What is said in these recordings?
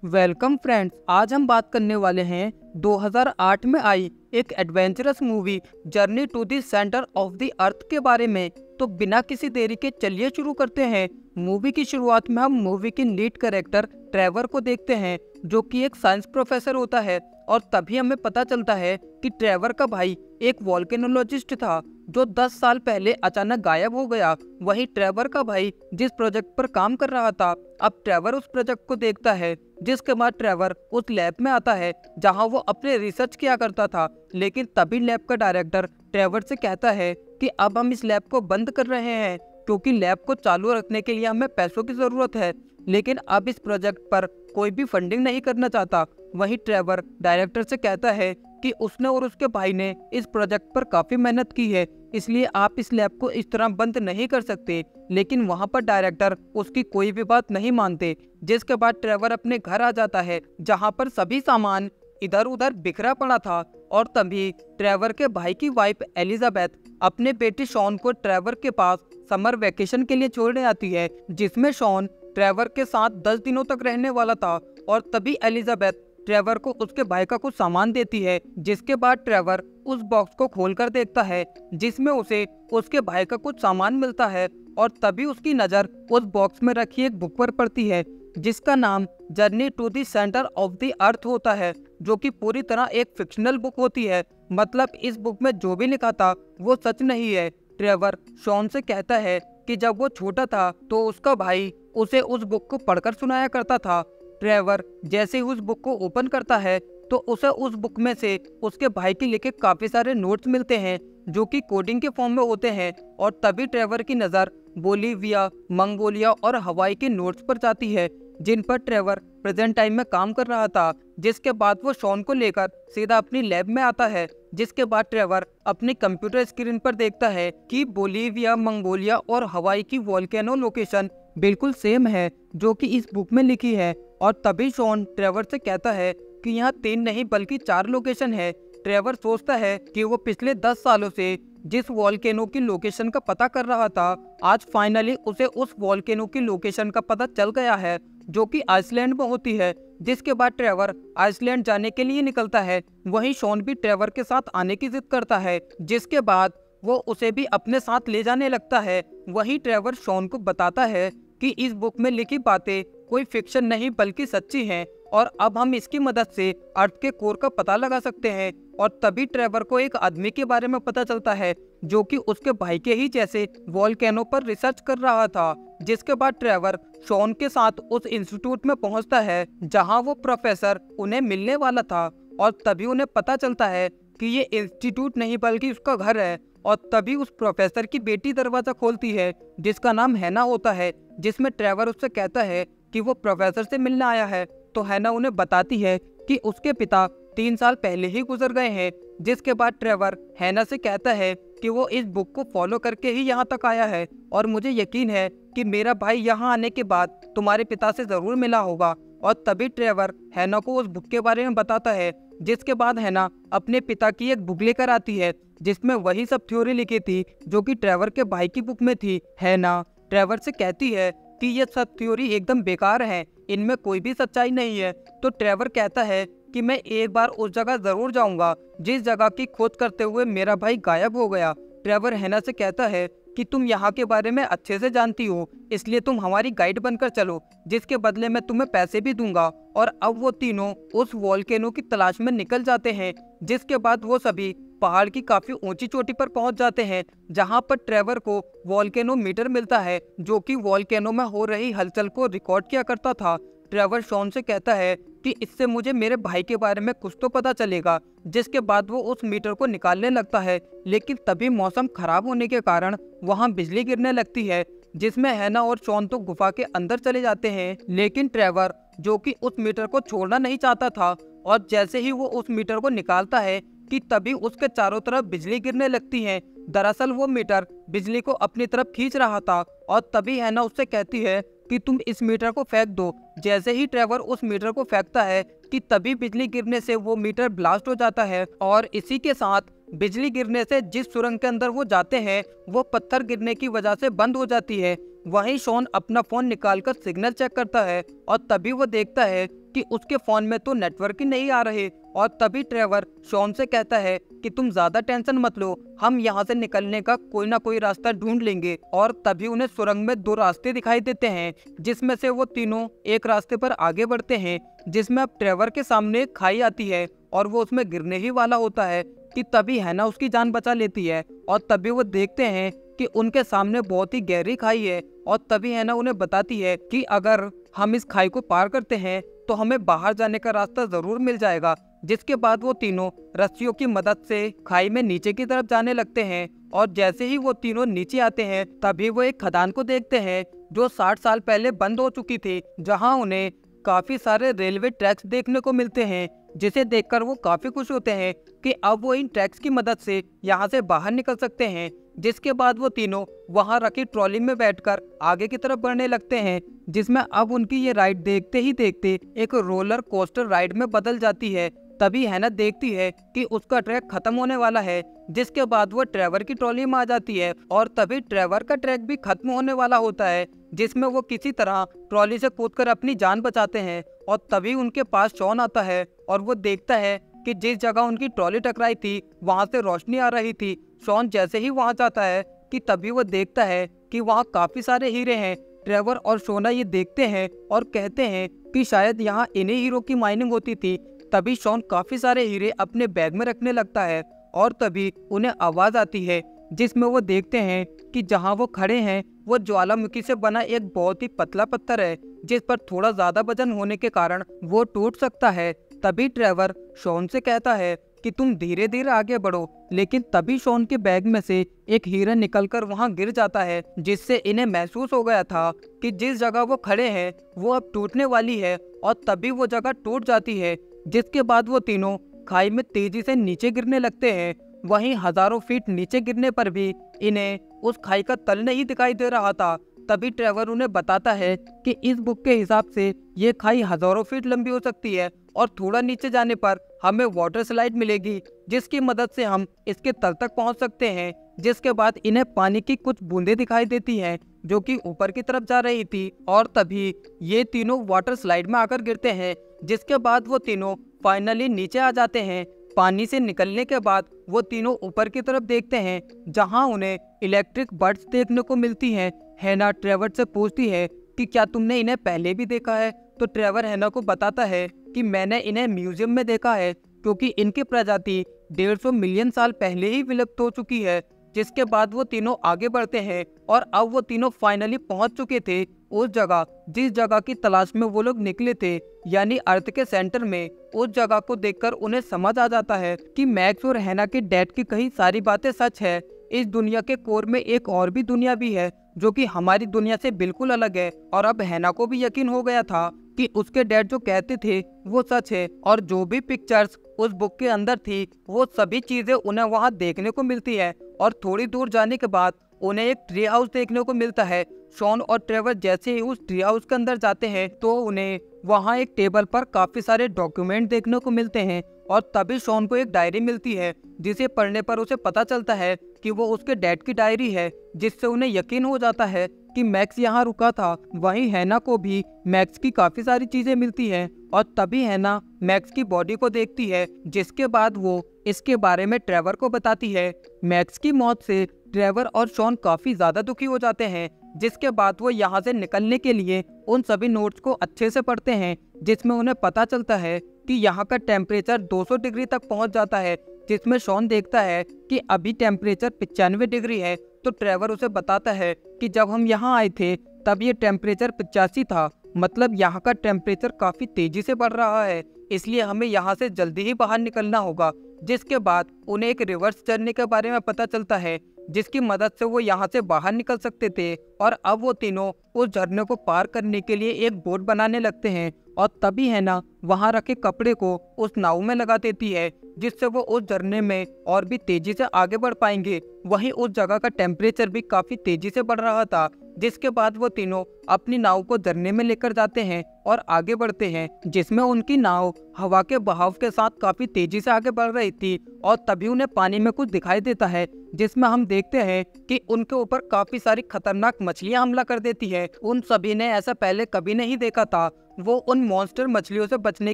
Welcome friends, आज हम बात करने वाले हैं 2008 में आई एक adventurous movie journey to the centre of the earth के बारे में। तो बिना किसी देरी के चलिए शुरू करते हैं। मूवी की शुरुआत में हम मूवी के लीड कैरेक्टर ट्रेवर को देखते हैं, जो कि एक साइंस प्रोफेसर होता है। और तभी हमें पता चलता है कि ट्रेवर का भाई एक वोल्केनोलॉजिस्ट था जो 10 साल पहले अचानक गायब हो गया। वहीं ट्रेवर का भाई जिस प्रोजेक्ट पर काम कर रहा था, अब ट्रेवर उस प्रोजेक्ट को देखता है, जिसके बाद ट्रेवर उस लैब में आता है जहां वो अपने रिसर्च किया करता था। लेकिन तभी लैब का डायरेक्टर ट्रेवर से कहता है कि अब हम इस लैब को बंद कर रहे हैं क्योंकि लैब को चालू रखने के लिए हमें पैसों की जरूरत है। लेकिन अब इस प्रोजेक्ट पर कोई भी फंडिंग नहीं करना चाहता। वहीं ट्रेवर डायरेक्टर से कहता है कि उसने और उसके भाई ने इस प्रोजेक्ट पर काफी मेहनत की है, इसलिए आप इस लैब को इस तरह बंद नहीं कर सकते। लेकिन वहां पर डायरेक्टर उसकी कोई भी बात नहीं मानते, जिसके बाद ट्रेवर अपने घर आ जाता है जहां पर सभी सामान इधर उधर बिखरा पड़ा था। और तभी ट्रेवर के भाई की वाइफ एलिजाबेथ अपने बेटे शॉन को ट्रेवर के पास समर वेकेशन के लिए छोड़ने आती है, जिसमें शॉन ट्रेवर के साथ 10 दिनों तक रहने वाला था। और तभी एलिजाबेथ ट्रेवर को उसके भाई का कुछ सामान देती है, जिसके बाद ट्रेवर उस बॉक्स को खोलकर देखता है जिसमें उसे उसके भाई का कुछ सामान मिलता है। और तभी उसकी नज़र उस बॉक्स में रखी एक बुक पर पड़ती है जिसका नाम journey to the centre of the earth होता है, जो कि पूरी तरह एक फिक्शनल बुक होती है। मतलब इस बुक में जो भी लिखा था वो सच नहीं है। ट्रेवर शॉन से कहता है कि जब वो छोटा था तो उसका भाई उसे उस बुक को पढ़कर सुनाया करता था। ट्रेवर जैसे ही उस बुक को ओपन करता है तो उसे उस बुक में से उसके भाई के लिखे काफी सारे नोट्स मिलते हैं जो कि कोडिंग के फॉर्म में होते हैं। और तभी ट्रेवर की नज़र बोलीविया, मंगोलिया और हवाई के नोट्स पर जाती है जिन पर ट्रेवर प्रेजेंट टाइम में काम कर रहा था। जिसके बाद वो शॉन को लेकर सीधा अपनी लैब में आता है, जिसके बाद ट्रेवर अपनी कंप्यूटर स्क्रीन पर देखता है कि बोलीविया, मंगोलिया और हवाई की वोल्केनो लोकेशन बिल्कुल सेम है जो कि इस बुक में लिखी है। और तभी शॉन ट्रेवर से कहता है कि यहाँ 3 नहीं बल्कि 4 लोकेशन है। ट्रेवर सोचता है कि वो पिछले 10 सालों से जिस वोल्केनो की लोकेशन का पता कर रहा था, आज फाइनली उसे उस वोल्केनो की लोकेशन का पता चल गया है जो कि आइसलैंड में होती है। जिसके बाद ट्रेवर आइसलैंड जाने के लिए निकलता है। वहीं शॉन भी ट्रेवर के साथ आने की जिद करता है, जिसके बाद वो उसे भी अपने साथ ले जाने लगता है। वहीं ट्रेवर शॉन को बताता है कि इस बुक में लिखी बातें कोई फिक्शन नहीं बल्कि सच्ची हैं और अब हम इसकी मदद से अर्थ के कोर का पता लगा सकते हैं। और तभी ट्रेवर को एक आदमी के बारे में पता चलता है जो कि उसके भाई के ही जैसे वोल्केनो पर रिसर्च कर रहा था। जिसके बाद ट्रेवर शॉन के साथ उस इंस्टीट्यूट में पहुंचता है जहां वो प्रोफेसर उन्हें मिलने वाला था। और तभी उन्हें पता चलता है कि ये इंस्टीट्यूट नहीं बल्कि उसका घर है। और तभी उस प्रोफेसर की बेटी दरवाजा खोलती है जिसका नाम हैना होता है, जिसमें ट्रेवर उससे कहता है कि वो प्रोफेसर से मिलने आया है। तो हैना उन्हें बताती है कि उसके पिता 3 साल पहले ही गुजर गए हैं। जिसके बाद ट्रेवर हैना से कहता है कि वो इस बुक को फॉलो करके ही यहाँ तक आया है और मुझे यकीन है कि मेरा भाई यहाँ आने के बाद तुम्हारे पिता से जरूर मिला होगा। और तभी ट्रेवर हैना को उस बुक के बारे में बताता है, जिसके बाद हैना अपने पिता की एक बुक लेकर आती है जिसमें वही सब थ्योरी लिखी थी जो कि ट्रेवर के भाई की बुक में थी। हैना ट्रेवर से कहती है कि ये सब थ्योरी एकदम बेकार है, इनमें कोई भी सच्चाई नहीं है। तो ट्रेवर कहता है कि मैं एक बार उस जगह जरूर जाऊंगा जिस जगह की खोज करते हुए मेरा भाई गायब हो गया। ट्रेवर हैना से कहता है कि तुम यहाँ के बारे में अच्छे से जानती हो, इसलिए तुम हमारी गाइड बनकर चलो, जिसके बदले मैं तुम्हें पैसे भी दूंगा। और अब वो तीनों उस वोल्केनो की तलाश में निकल जाते हैं। जिसके बाद वो सभी पहाड़ की काफी ऊंची चोटी पर पहुंच जाते हैं जहां पर ट्रेवर को वोल्केनो मीटर मिलता है जो कि वोल्केनो में हो रही हलचल को रिकॉर्ड किया करता था। ट्रेवर शॉन से कहता है कि इससे मुझे मेरे भाई के बारे में कुछ तो पता चलेगा। जिसके बाद वो उस मीटर को निकालने लगता है, लेकिन तभी मौसम खराब होने के कारण वहां बिजली गिरने लगती है, जिसमें हैना और शॉन तो गुफा के अंदर चले जाते हैं। लेकिन ट्रेवर जो कि उस मीटर को छोड़ना नहीं चाहता था, और जैसे ही वो उस मीटर को निकालता है कि तभी उसके चारों तरफ बिजली गिरने लगती है। दरअसल वो मीटर बिजली को अपनी तरफ खींच रहा था। और तभी हैना उससे कहती है कि तुम इस मीटर को फेंक दो। जैसे ही ट्रेवर उस मीटर को फेंकता है कि तभी बिजली गिरने से वो मीटर ब्लास्ट हो जाता है। और इसी के साथ बिजली गिरने से जिस सुरंग के अंदर वो जाते हैं वो पत्थर गिरने की वजह से बंद हो जाती है। वहीं शॉन अपना फोन निकालकर सिग्नल चेक करता है और तभी वो देखता है कि उसके फोन में तो नेटवर्क ही नहीं आ रहे। और तभी ट्रेवर शॉन से कहता है कि तुम ज्यादा टेंशन मत लो, हम यहाँ से निकलने का कोई ना कोई रास्ता ढूंढ लेंगे। और तभी उन्हें सुरंग में दो रास्ते दिखाई देते हैं, जिसमें से वो तीनों एक रास्ते पर आगे बढ़ते हैं, जिसमें अब ट्रेवर के सामने एक खाई आती है और वो उसमें गिरने ही वाला होता है कि तभी हैना उसकी जान बचा लेती है। और तभी वो देखते हैं कि उनके सामने बहुत ही गहरी खाई है। और तभी हैना उन्हें बताती है कि अगर हम इस खाई को पार करते हैं तो हमें बाहर जाने का रास्ता जरूर मिल जाएगा। जिसके बाद वो तीनों रस्सियों की मदद से खाई में नीचे की तरफ जाने लगते हैं। और जैसे ही वो तीनों नीचे आते हैं तभी वो एक खदान को देखते हैं जो 60 साल पहले बंद हो चुकी थी, जहां उन्हें काफी सारे रेलवे ट्रैक्स देखने को मिलते हैं, जिसे देखकर वो काफी खुश होते हैं कि अब वो इन ट्रैक्स की मदद से यहाँ से बाहर निकल सकते हैं। जिसके बाद वो तीनों वहां रखी ट्रॉली में बैठकर आगे की तरफ बढ़ने लगते हैं, जिसमें अब उनकी ये राइड देखते ही देखते एक रोलर कोस्टर राइड में बदल जाती है। तभी हैना देखती है कि उसका ट्रैक खत्म होने वाला है। जिसके बाद वो ट्रेवर की ट्रॉली में आ जाती है और तभी ट्रेवर का ट्रैक भी खत्म होने वाला होता है, जिसमें वो किसी तरह ट्रॉली से कूदकर अपनी जान बचाते हैं। और तभी उनके पास शॉन आता है और वो देखता है कि जिस जगह उनकी ट्रॉली टकराई थी वहां से रोशनी आ रही थी। शॉन जैसे ही वहां जाता है कि तभी वो देखता है कि वहां काफी सारे हीरे हैं। ट्रेवर और शोना ये देखते हैं और कहते हैं कि शायद यहाँ इन्हीं हीरो की माइनिंग होती थी। तभी शॉन काफी सारे हीरे अपने बैग में रखने लगता है और तभी उन्हें आवाज आती है, जिसमें वो देखते हैं कि जहां वो खड़े हैं वो ज्वालामुखी से बना एक बहुत ही पतला पत्थर है, जिस पर थोड़ा ज्यादा वजन होने के कारण वो टूट सकता है। तभी ट्रेवर शॉन से कहता है कि तुम धीरे धीरे आगे बढ़ो, लेकिन तभी शॉन के बैग में से एक हीरा निकलकर वहां गिर जाता है, जिससे इन्हें महसूस हो गया था कि जिस जगह वो खड़े हैं वो अब टूटने वाली है। और तभी वो जगह टूट जाती है, जिसके बाद वो तीनों खाई में तेजी से नीचे गिरने लगते हैं। वहीं हजारों फीट नीचे गिरने पर भी इन्हें उस खाई का तल नहीं दिखाई दे रहा था। तभी ट्रेवर उन्हें बताता है कि इस बुक के हिसाब से ये खाई हजारों फीट लंबी हो सकती है और थोड़ा नीचे जाने पर हमें वाटर स्लाइड मिलेगी, जिसकी मदद से हम इसके तल तक पहुंच सकते हैं। जिसके बाद इन्हें पानी की कुछ बूंदें दिखाई देती हैं जो कि ऊपर की तरफ जा रही थी। और तभी ये तीनों वाटर स्लाइड में आकर गिरते हैं, जिसके बाद वो तीनों फाइनली नीचे आ जाते हैं। पानी से निकलने के बाद वो तीनों ऊपर की तरफ देखते हैं, जहां उन्हें इलेक्ट्रिक बर्ड्स देखने को मिलती हैं। हैना ट्रेवर से पूछती है कि क्या तुमने इन्हें पहले भी देखा है? तो ट्रेवर हैना को बताता है कि मैंने इन्हें म्यूजियम में देखा है, क्योंकि इनकी प्रजाति 150 मिलियन साल पहले ही विलुप्त हो चुकी है। जिसके बाद वो तीनों आगे बढ़ते हैं और अब वो तीनों फाइनली पहुंच चुके थे उस जगह जिस जगह की तलाश में वो लोग निकले थे, यानी अर्थ के सेंटर में। उस जगह को देखकर उन्हें समझ आ जाता है कि मैक्स और हैना के डैड की कही सारी बातें सच है। इस दुनिया के कोर में एक और भी दुनिया भी है जो कि हमारी दुनिया से बिल्कुल अलग है। और अब हैना को भी यकीन हो गया था कि उसके डैड जो कहते थे वो सच है, और जो भी पिक्चर्स उस बुक के अंदर थी वो सभी चीजें उन्हें वहां देखने को मिलती है। और थोड़ी दूर जाने के बाद उन्हें एक ट्री हाउस देखने को मिलता है। शॉन और ट्रेवर जैसे ही उस ट्री हाउस के अंदर जाते हैं तो उन्हें वहां एक टेबल पर काफी सारे डॉक्यूमेंट देखने को मिलते हैं। और तभी शॉन को एक डायरी मिलती है, जिसे पढ़ने पर उसे पता चलता है कि वो उसके डैड की डायरी है, जिससे उन्हें यकीन हो जाता है कि मैक्स यहाँ रुका था। वहीं हैना को भी मैक्स की काफी सारी चीजें मिलती हैं। और तभी हैना मैक्स की बॉडी को देखती है, जिसके बाद वो इसके बारे में ट्रेवर को बताती है। मैक्स की मौत से ट्रेवर और शॉन काफी ज्यादा दुखी हो जाते हैं। जिसके बाद वो यहाँ से निकलने के लिए उन सभी नोट्स को अच्छे से पढ़ते हैं, जिसमें उन्हें पता चलता है कि यहाँ का टेम्परेचर 200 डिग्री तक पहुँच जाता है। जिसमें शॉन देखता है कि अभी टेम्परेचर 95 डिग्री है। तो ट्रेवर उसे बताता है कि जब हम यहाँ आए थे तब ये टेम्परेचर 85 था, मतलब यहाँ का टेम्परेचर काफी तेजी से बढ़ रहा है, इसलिए हमें यहाँ से जल्दी ही बाहर निकलना होगा। जिसके बाद उन्हें एक रिवर्स जर्नी के बारे में पता चलता है, जिसकी मदद से वो यहाँ से बाहर निकल सकते थे। और अब वो तीनों उस झरने को पार करने के लिए एक बोट बनाने लगते हैं। और तभी हैना वहाँ रखे कपड़े को उस नाव में लगा देती है, जिससे वो उस झरने में और भी तेजी से आगे बढ़ पाएंगे। वहीं उस जगह का टेम्परेचर भी काफी तेजी से बढ़ रहा था। जिसके बाद वो तीनों अपनी नाव को झरने में लेकर जाते हैं और आगे बढ़ते हैं, जिसमें उनकी नाव हवा के बहाव के साथ काफी तेजी से आगे बढ़ रही थी। और तभी उन्हें पानी में कुछ दिखाई देता है, जिसमें हम देखते हैं कि उनके ऊपर काफी सारी खतरनाक मछलियां हमला कर देती है। उन सभी ने ऐसा पहले कभी नहीं देखा था। वो उन मॉन्स्टर मछलियों से बचने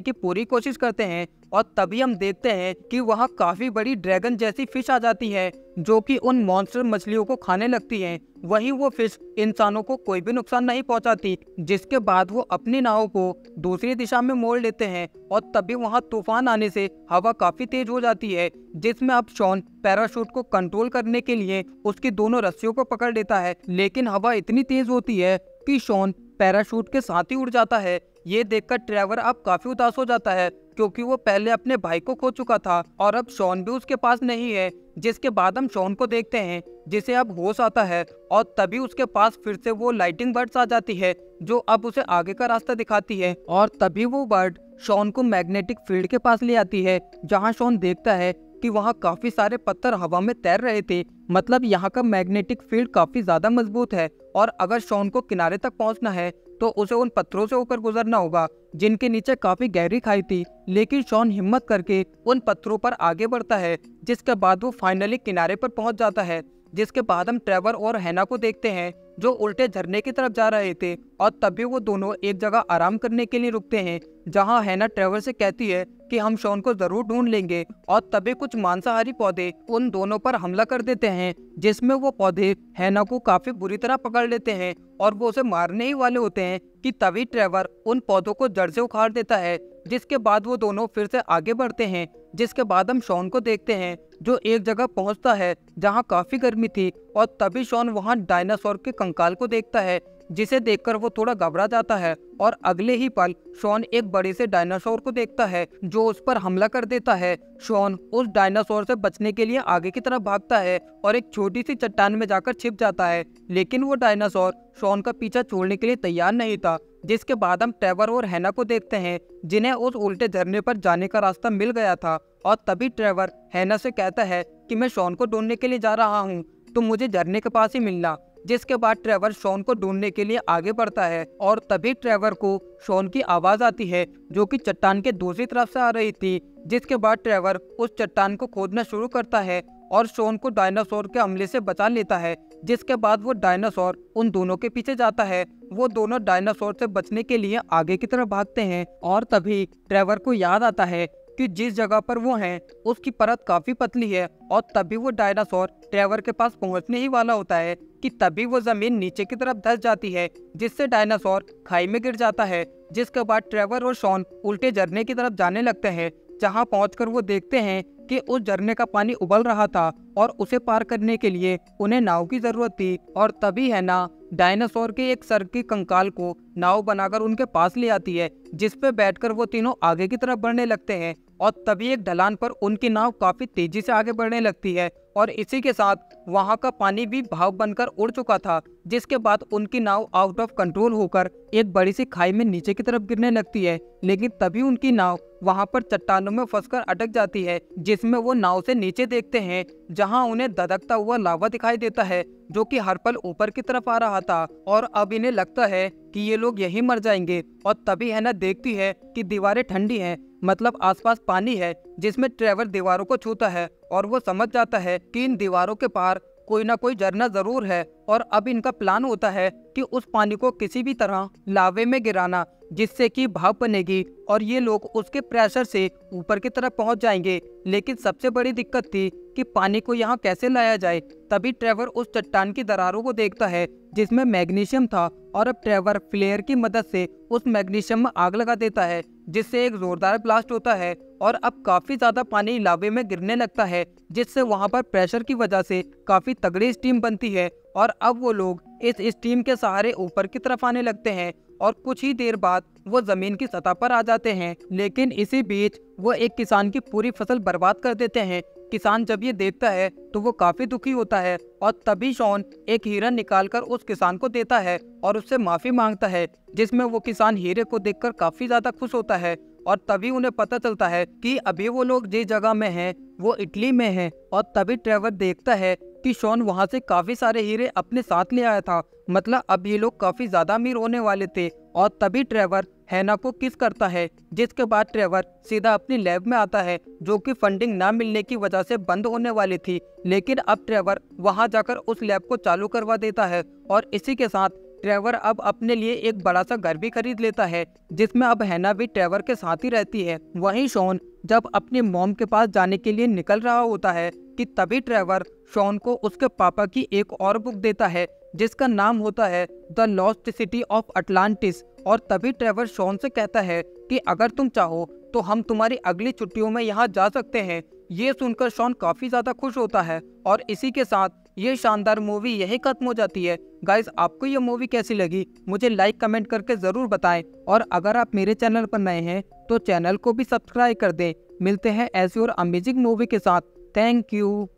की पूरी कोशिश करते हैं और तभी हम देखते हैं कि वहाँ काफी बड़ी ड्रैगन जैसी फिश आ जाती है जो कि उन मॉन्स्टर मछलियों को खाने लगती है। वहीं वो फिश इंसानों को कोई भी नुकसान नहीं पहुंचाती, जिसके बाद वो अपनी नाव को दूसरी दिशा में मोड़ लेते हैं और तभी वहां तूफान आने से हवा काफी तेज हो जाती है, जिसमें अब शॉन पैराशूट को कंट्रोल करने के लिए उसकी दोनों रस्सियों को पकड़ लेता है। लेकिन हवा इतनी तेज होती है कि शॉन पैराशूट के साथ ही उड़ जाता है। ये देखकर ट्रेवर अब काफी उदास हो जाता है क्योंकि वो पहले अपने भाई को खो चुका था और अब शॉन भी उसके पास नहीं है। जिसके बाद हम शॉन को देखते हैं जिसे अब होश आता है और तभी उसके पास फिर से वो लाइटिंग बर्ड्स आ जाती है जो अब उसे आगे का रास्ता दिखाती है और तभी वो बर्ड शॉन को मैग्नेटिक फील्ड के पास ले आती है, जहाँ शॉन देखता है कि वहाँ काफी सारे पत्थर हवा में तैर रहे थे। मतलब यहाँ का मैग्नेटिक फील्ड काफी ज्यादा मजबूत है और अगर शॉन को किनारे तक पहुँचना है तो उसे उन पत्थरों से होकर गुजरना होगा जिनके नीचे काफी गहरी खाई थी। लेकिन शॉन हिम्मत करके उन पत्थरों पर आगे बढ़ता है, जिसके बाद वो फाइनली किनारे पर पहुंच जाता है। जिसके बाद हम ट्रेवर और हैना को देखते हैं जो उल्टे झरने की तरफ जा रहे थे और तभी वो दोनों एक जगह आराम करने के लिए रुकते हैं, जहां हैना ट्रेवर से कहती है कि हम शॉन को जरूर ढूंढ लेंगे और तभी कुछ मांसाहारी पौधे उन दोनों पर हमला कर देते हैं, जिसमें वो पौधे हैना को काफी बुरी तरह पकड़ लेते हैं और वो उसे मारने ही वाले होते हैं कि तभी ट्रेवर उन पौधों को जड़ से उखाड़ देता है। जिसके बाद वो दोनों फिर से आगे बढ़ते हैं। जिसके बाद हम शॉन को देखते हैं जो एक जगह पहुंचता है जहां काफी गर्मी थी और तभी शॉन वहां डायनासोर के कंकाल को देखता है, जिसे देखकर वो थोड़ा घबरा जाता है और अगले ही पल शॉन एक बड़े से डायनासोर को देखता है जो उस पर हमला कर देता है। शॉन उस डायनासोर से बचने के लिए आगे की तरफ भागता है और एक छोटी सी चट्टान में जाकर छिप जाता है, लेकिन वो डायनासोर शॉन का पीछा छोड़ने के लिए तैयार नहीं था। जिसके बाद हम ट्रेवर और हैना को देखते हैं जिन्हें उस उल्टे झरने पर जाने का रास्ता मिल गया था और तभी ट्रेवर हैना से कहता है कि मैं शॉन को ढूंढने के लिए जा रहा हूँ, तुम मुझे झरने के पास ही मिलना। जिसके बाद ट्रेवर शॉन को ढूंढने के लिए आगे बढ़ता है और तभी ट्रेवर को शॉन की आवाज आती है जो कि चट्टान के दूसरी तरफ से आ रही थी। जिसके बाद ट्रेवर उस चट्टान को खोदना शुरू करता है और शॉन को डायनासोर के हमले से बचा लेता है। जिसके बाद वो डायनासोर उन दोनों के पीछे जाता है। वो दोनों डायनासोर से बचने के लिए आगे की तरफ भागते हैं और तभी ट्रेवर को याद आता है कि जिस जगह पर वो हैं उसकी परत काफी पतली है और तभी वो डायनासोर ट्रेवर के पास पहुंचने ही वाला होता है कि तभी वो जमीन नीचे की तरफ धंस जाती है, जिससे डायनासोर खाई में गिर जाता है। जिसके बाद ट्रेवर और शॉन उल्टे झरने की तरफ जाने लगते हैं, जहां पहुंचकर वो देखते हैं कि उस झरने का पानी उबल रहा था और उसे पार करने के लिए उन्हें नाव की जरूरत थी। और तभी हैना डायनासोर के एक सर के कंकाल को नाव बनाकर उनके पास ले आती है, जिस पे बैठकर वो तीनों आगे की तरफ बढ़ने लगते हैं और तभी एक ढलान पर उनकी नाव काफी तेजी से आगे बढ़ने लगती है और इसी के साथ वहां का पानी भी भाव बनकर उड़ चुका था। जिसके बाद उनकी नाव आउट ऑफ कंट्रोल होकर एक बड़ी सी खाई में नीचे की तरफ गिरने लगती है, लेकिन तभी उनकी नाव वहां पर चट्टानों में फंसकर अटक जाती है, जिसमें वो नाव से नीचे देखते हैं जहां उन्हें धधकता हुआ लावा दिखाई देता है जो कि हर पल ऊपर की तरफ आ रहा था और अब इन्हें लगता है कि ये लोग यहीं मर जाएंगे। और तभी हैना देखती है कि दीवारें ठंडी हैं, मतलब आसपास पानी है, जिसमें ट्रेवर दीवारों को छूता है और वो समझ जाता है कि इन दीवारों के पार कोई ना कोई झरना जरूर है और अब इनका प्लान होता है कि उस पानी को किसी भी तरह लावे में गिराना, जिससे कि भाप बनेगी और ये लोग उसके प्रेशर से ऊपर की तरफ पहुंच जाएंगे। लेकिन सबसे बड़ी दिक्कत थी कि पानी को यहाँ कैसे लाया जाए। तभी ट्रेवर उस चट्टान की दरारों को देखता है जिसमें मैग्नीशियम था और अब ट्रेवर फ्लेयर की मदद से उस मैग्नीशियम में आग लगा देता है, जिससे एक जोरदार ब्लास्ट होता है और अब काफी ज्यादा पानी लावे में गिरने लगता है, जिससे वहां पर प्रेशर की वजह से काफी तगड़ी स्टीम बनती है और अब वो लोग इस स्टीम के सहारे ऊपर की तरफ आने लगते हैं और कुछ ही देर बाद वो जमीन की सतह पर आ जाते हैं। लेकिन इसी बीच वो एक किसान की पूरी फसल बर्बाद कर देते हैं। किसान जब ये देखता है तो वो काफी दुखी होता है और तभी शॉन एक हीरा निकालकर उस किसान को देता है और उससे माफी मांगता है, जिसमें वो किसान हीरे को देखकर काफी ज्यादा खुश होता है। और तभी उन्हें पता चलता है कि अभी वो लोग जिस जगह में हैं वो इटली में हैं और तभी ट्रेवर देखता है कि शॉन वहां से काफी सारे हीरे अपने साथ ले आया था, मतलब अब ये लोग काफी ज्यादा अमीर होने वाले थे। और तभी ट्रेवर हैना को किस करता है, जिसके बाद ट्रेवर सीधा अपनी लैब में आता है जो कि फंडिंग ना मिलने की वजह से बंद होने वाली थी। लेकिन अब ट्रेवर वहां जाकर उस लैब को चालू करवा देता है और इसी के साथ ट्रेवर अब अपने लिए एक बड़ा सा घर भी खरीद लेता है, जिसमें अब हैना भी ट्रेवर के साथ ही रहती है। वहीं शॉन जब अपनी मॉम के पास जाने के लिए निकल रहा होता है कि तभी ट्रेवर शॉन को उसके पापा की एक और बुक देता है, जिसका नाम होता है the lost city of Atlantis. और तभी ट्रेवर शॉन से कहता है कि अगर तुम चाहो तो हम तुम्हारी अगली छुट्टियों में यहाँ जा सकते हैं। ये सुनकर शॉन काफी ज्यादा खुश होता है और इसी के साथ ये शानदार मूवी यही खत्म हो जाती है। गाइस, आपको ये मूवी कैसी लगी मुझे लाइक कमेंट करके जरूर बताएं, और अगर आप मेरे चैनल पर नए हैं तो चैनल को भी सब्सक्राइब कर दें। मिलते हैं ऐसी और अमेजिंग मूवी के साथ। Thank you.